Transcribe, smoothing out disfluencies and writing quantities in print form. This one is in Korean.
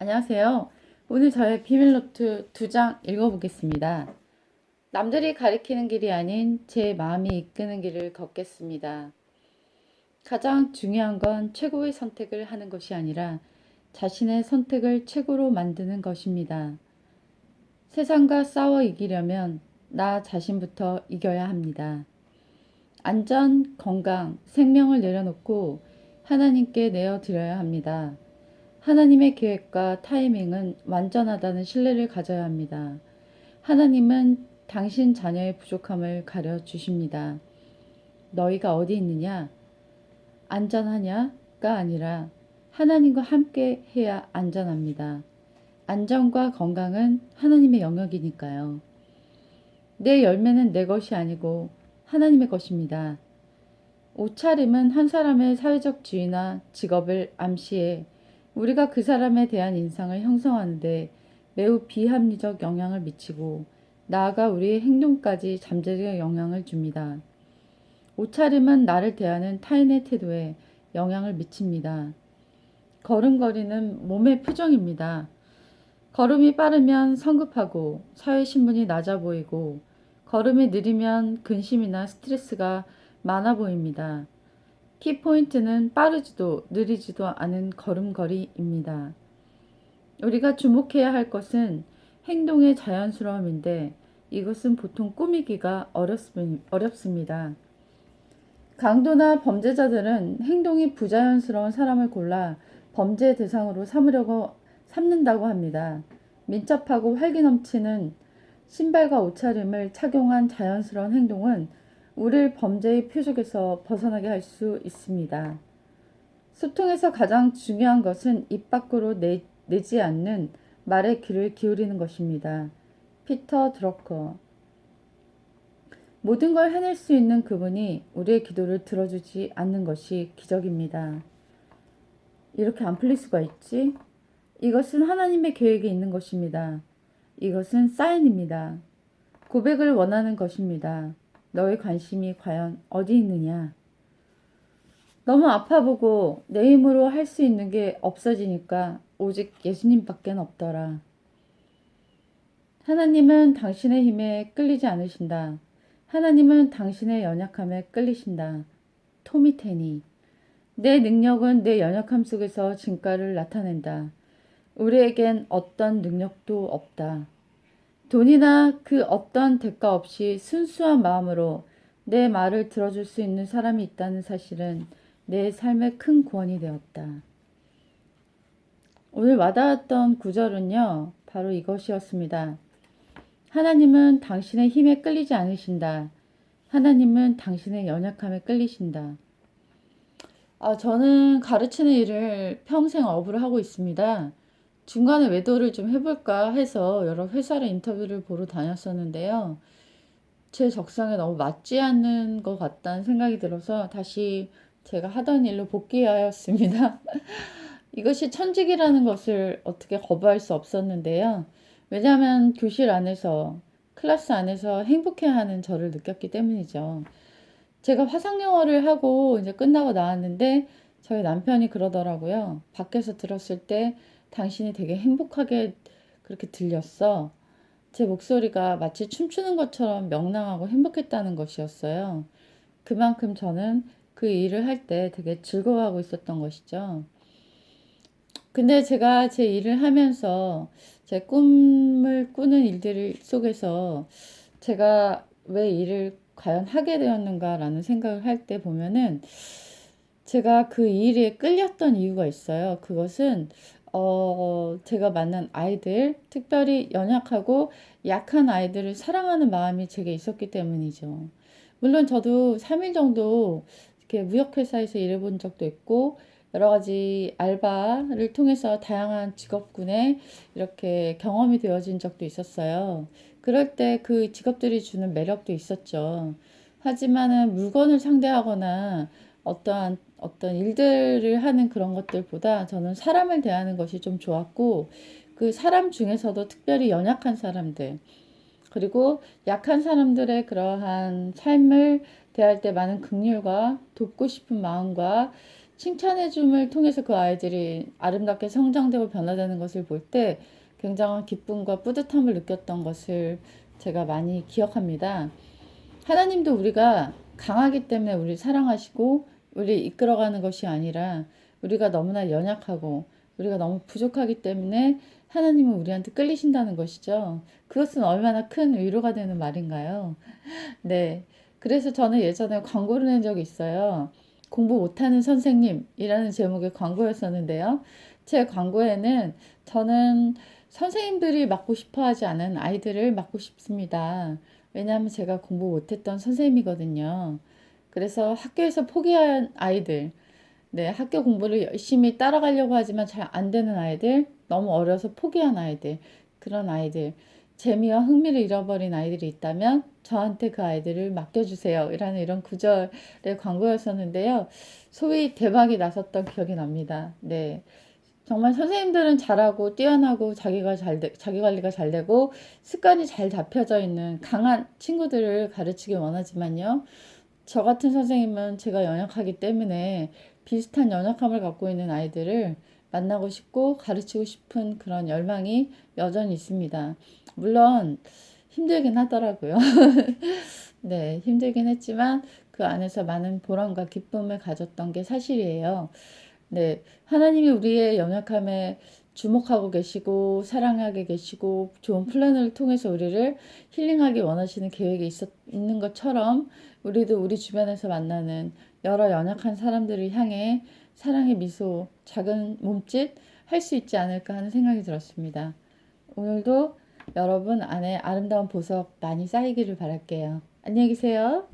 안녕하세요. 오늘 저의 비밀노트 2장 읽어보겠습니다. 남들이 가리키는 길이 아닌 제 마음이 이끄는 길을 걷겠습니다. 가장 중요한 건 최고의 선택을 하는 것이 아니라 자신의 선택을 최고로 만드는 것입니다. 세상과 싸워 이기려면 나 자신부터 이겨야 합니다. 안전, 건강, 생명을 내려놓고 하나님께 내어드려야 합니다. 하나님의 계획과 타이밍은 완전하다는 신뢰를 가져야 합니다. 하나님은 당신 자녀의 부족함을 가려 주십니다. 너희가 어디 있느냐? 안전하냐가 아니라 하나님과 함께 해야 안전합니다. 안전과 건강은 하나님의 영역이니까요. 내 열매는 내 것이 아니고 하나님의 것입니다. 옷차림은 한 사람의 사회적 지위나 직업을 암시해 우리가 그 사람에 대한 인상을 형성하는데 매우 비합리적 영향을 미치고 나아가 우리의 행동까지 잠재적 영향을 줍니다. 옷차림은 나를 대하는 타인의 태도에 영향을 미칩니다. 걸음걸이는 몸의 표정입니다. 걸음이 빠르면 성급하고 사회신분이 낮아 보이고 걸음이 느리면 근심이나 스트레스가 많아 보입니다. 키포인트는 빠르지도 느리지도 않은 걸음걸이입니다. 우리가 주목해야 할 것은 행동의 자연스러움인데 이것은 보통 꾸미기가 어렵습니다. 강도나 범죄자들은 행동이 부자연스러운 사람을 골라 범죄 대상으로 삼는다고 합니다. 민첩하고 활기 넘치는 신발과 옷차림을 착용한 자연스러운 행동은 우리를 범죄의 표적에서 벗어나게 할 수 있습니다. 소통에서 가장 중요한 것은 입 밖으로 내지 않는 말에 귀를 기울이는 것입니다. 피터 드러커. 모든 걸 해낼 수 있는 그분이 우리의 기도를 들어주지 않는 것이 기적입니다. 이렇게 안 풀릴 수가 있지? 이것은 하나님의 계획에 있는 것입니다. 이것은 사인입니다. 고백을 원하는 것입니다. 너의 관심이 과연 어디 있느냐? 너무 아파보고 내 힘으로 할 수 있는 게 없어지니까 오직 예수님밖에 없더라. 하나님은 당신의 힘에 끌리지 않으신다. 하나님은 당신의 연약함에 끌리신다. 토미 테니. 내 능력은 내 연약함 속에서 진가를 나타낸다. 우리에겐 어떤 능력도 없다. 돈이나 그 어떤 대가 없이 순수한 마음으로 내 말을 들어줄 수 있는 사람이 있다는 사실은 내 삶에 큰 구원이 되었다. 오늘 와닿았던 구절은요, 바로 이것이었습니다. 하나님은 당신의 힘에 끌리지 않으신다. 하나님은 당신의 연약함에 끌리신다. 저는 가르치는 일을 평생 업으로 하고 있습니다. 중간에 외도를 좀 해볼까 해서 여러 회사를 인터뷰를 보러 다녔었는데요. 제 적성에 너무 맞지 않는 것 같다는 생각이 들어서 다시 제가 하던 일로 복귀하였습니다. 이것이 천직이라는 것을 어떻게 거부할 수 없었는데요. 왜냐하면 교실 안에서, 클래스 안에서 행복해하는 저를 느꼈기 때문이죠. 제가 화상 영어를 하고 이제 끝나고 나왔는데 저희 남편이 그러더라고요. 밖에서 들었을 때 당신이 되게 행복하게 그렇게 들렸어. 제 목소리가 마치 춤추는 것처럼 명랑하고 행복했다는 것이었어요. 그만큼 저는 그 일을 할 때 되게 즐거워하고 있었던 것이죠. 근데 제가 제 일을 하면서 제 꿈을 꾸는 일들 속에서 제가 왜 일을 과연 하게 되었는가라는 생각을 할 때 보면은 제가 그 일에 끌렸던 이유가 있어요. 그것은 제가 만난 아이들, 특별히 연약하고 약한 아이들을 사랑하는 마음이 제게 있었기 때문이죠. 물론 저도 3일 정도 이렇게 무역회사에서 일해본 적도 있고, 여러 가지 알바를 통해서 다양한 직업군에 이렇게 경험이 되어진 적도 있었어요. 그럴 때 그 직업들이 주는 매력도 있었죠. 하지만은 물건을 상대하거나 어떤 일들을 하는 그런 것들보다 저는 사람을 대하는 것이 좀 좋았고, 그 사람 중에서도 특별히 연약한 사람들, 그리고 약한 사람들의 그러한 삶을 대할 때 많은 긍휼과 돕고 싶은 마음과 칭찬해줌을 통해서 그 아이들이 아름답게 성장되고 변화되는 것을 볼 때 굉장한 기쁨과 뿌듯함을 느꼈던 것을 제가 많이 기억합니다. 하나님도 우리가 강하기 때문에 우리 사랑하시고 우리 이끌어가는 것이 아니라 우리가 너무나 연약하고 우리가 너무 부족하기 때문에 하나님은 우리한테 끌리신다는 것이죠. 그것은 얼마나 큰 위로가 되는 말인가요? 네. 그래서 저는 예전에 광고를 낸 적이 있어요. 공부 못하는 선생님이라는 제목의 광고였었는데요. 제 광고에는 저는 선생님들이 맡고 싶어 하지 않은 아이들을 맡고 싶습니다. 왜냐하면 제가 공부 못했던 선생님이거든요. 그래서 학교에서 포기한 아이들, 네, 학교 공부를 열심히 따라가려고 하지만 잘 안 되는 아이들, 너무 어려서 포기한 아이들, 그런 아이들, 재미와 흥미를 잃어버린 아이들이 있다면 저한테 그 아이들을 맡겨주세요. 이런 구절의 광고였었는데요. 소위 대박이 났었던 기억이 납니다. 네. 정말 선생님들은 잘하고 뛰어나고 자기 관리가 잘 되고 습관이 잘 잡혀져 있는 강한 친구들을 가르치길 원하지만요. 저 같은 선생님은 제가 연약하기 때문에 비슷한 연약함을 갖고 있는 아이들을 만나고 싶고 가르치고 싶은 그런 열망이 여전히 있습니다. 물론 힘들긴 하더라고요. 네, 힘들긴 했지만 그 안에서 많은 보람과 기쁨을 가졌던 게 사실이에요. 네, 하나님이 우리의 연약함에 주목하고 계시고 사랑하게 계시고 좋은 플랜을 통해서 우리를 힐링하기 원하시는 계획이 있는 것처럼 우리도 우리 주변에서 만나는 여러 연약한 사람들을 향해 사랑의 미소, 작은 몸짓 할 수 있지 않을까 하는 생각이 들었습니다. 오늘도 여러분 안에 아름다운 보석 많이 쌓이기를 바랄게요. 안녕히 계세요.